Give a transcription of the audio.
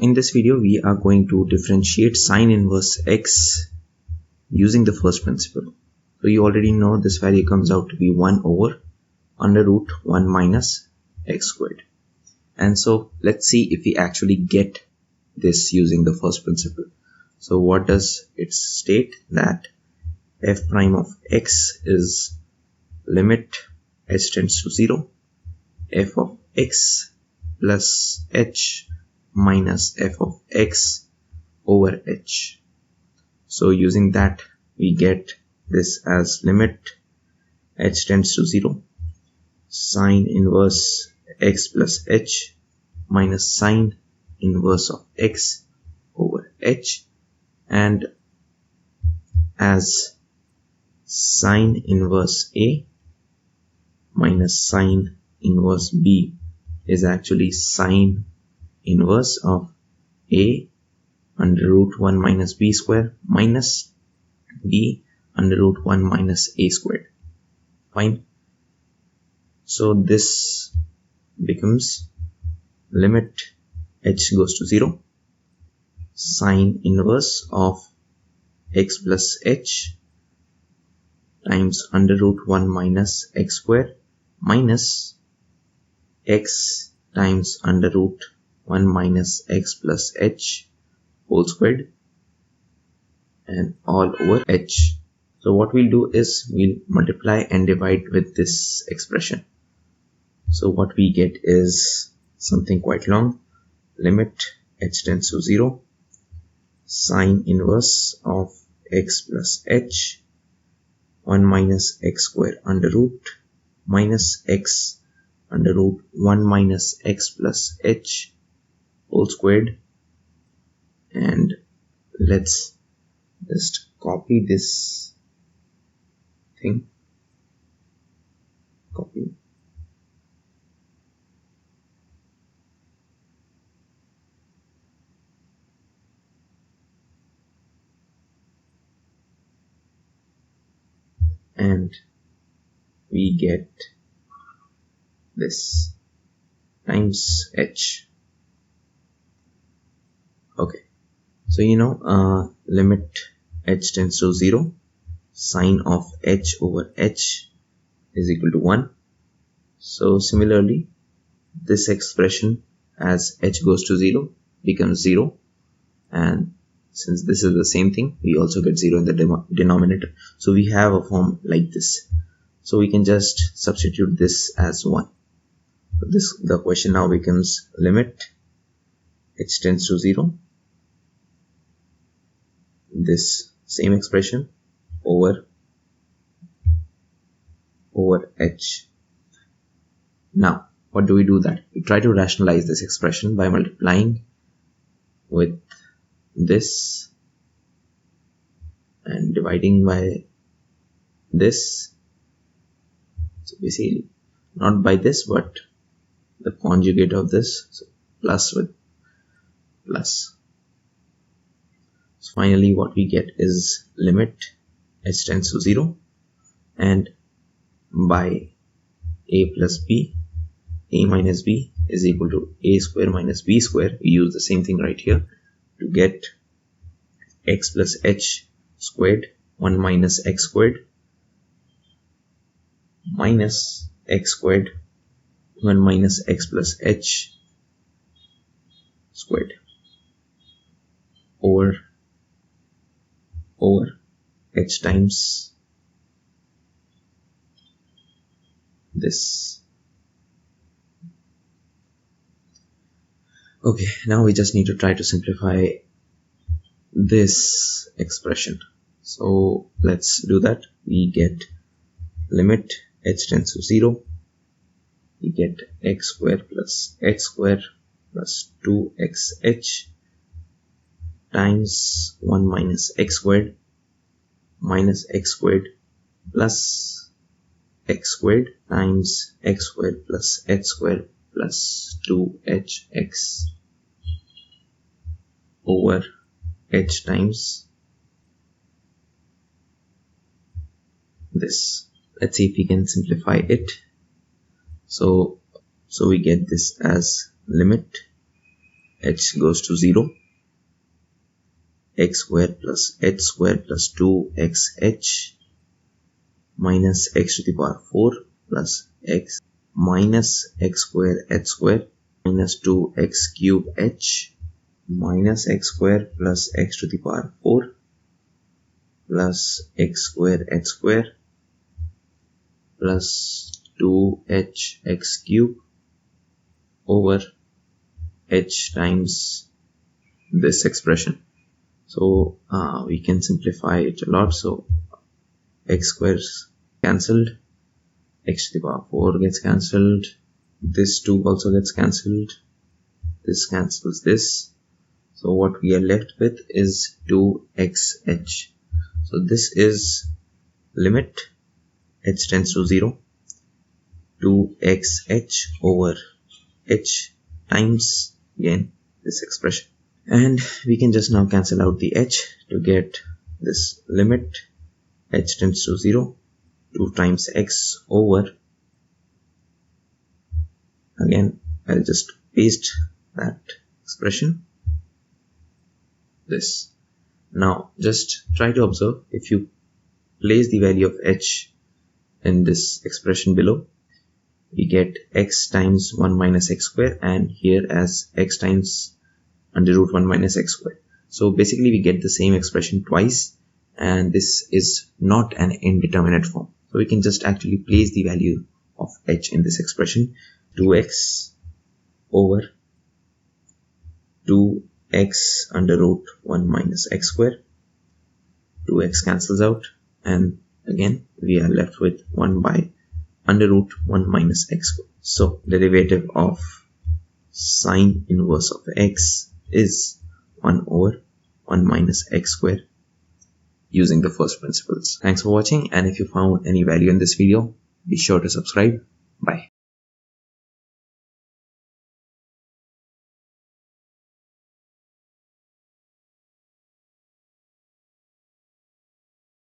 In this video, we are going to differentiate sine inverse x using the first principle. So you already know this value comes out to be 1 over under root 1 minus x squared. And so let's see if we actually get this using the first principle. So what does it state? That f prime of x is limit h tends to 0, f of x plus h minus f of x over h. So using that, we get this as limit h tends to 0 sine inverse x plus h minus sine inverse of x over h, and as sine inverse a minus sine inverse b is actually sine inverse of a under root 1 minus b square minus b under root 1 minus a squared. Fine. So this becomes limit h goes to 0 sine inverse of x plus h times under root 1 minus x square minus x times under root 1 minus x plus h whole squared and all over h. So what we'll do is we'll multiply and divide with this expression. So what we get is something quite long. Limit h tends to 0 sine inverse of x plus h 1 minus x square under root minus x under root 1 minus x plus h whole squared, and let's just copy this thing, copy, and we get this times h. Okay, so limit h tends to 0 sine of h over h is equal to 1. So similarly, this expression as h goes to 0 becomes 0, and since this is the same thing, we also get 0 in the denominator. So we have a form like this. So we can just substitute this as 1. So the question now becomes limit h tends to 0, this same expression over h. Now what do? That we try to rationalize this expression by multiplying with this and dividing by this. So basically not by this but the conjugate of this, so plus with plus. So finally what we get is limit h tends to 0, and by a plus b, a minus b is equal to a square minus b square. We use the same thing right here to get x plus h squared 1 minus x squared minus x squared 1 minus x plus h squared over h times this. Okay, now we just need to try to simplify this expression. So let's do that. We get limit h tends to 0, we get x square plus h square plus 2xh times 1 minus x squared minus x squared plus x squared times x squared plus h squared plus 2hx over h times this. Let's see if we can simplify it. So we get this as limit h goes to 0, x squared plus h squared plus 2xh minus x to the power 4 plus x minus x square h square minus 2x cube h minus x square plus x to the power 4 plus x square h square plus 2hx cube over h times this expression. So we can simplify it a lot. So x squares cancelled, x to the power 4 gets cancelled, this 2 also gets cancelled, this cancels this. So what we are left with is 2xh. So this is limit h tends to 0, 2xh over h times again this expression. And we can just now cancel out the h to get this limit h tends to 0, 2 times x over, again I'll just paste that expression, this. Now just try to observe, if you place the value of h in this expression below, we get x times 1 minus x square, and here as x times under root 1 minus x square. So basically we get the same expression twice, and this is not an indeterminate form. So we can just actually place the value of h in this expression, 2x over 2x under root 1 minus x square, 2x cancels out, and again we are left with 1 by under root 1 minus x square. So derivative of sine inverse of x is 1 over 1 minus x square using the first principles. Thanks for watching, and if you found any value in this video, be sure to subscribe. Bye.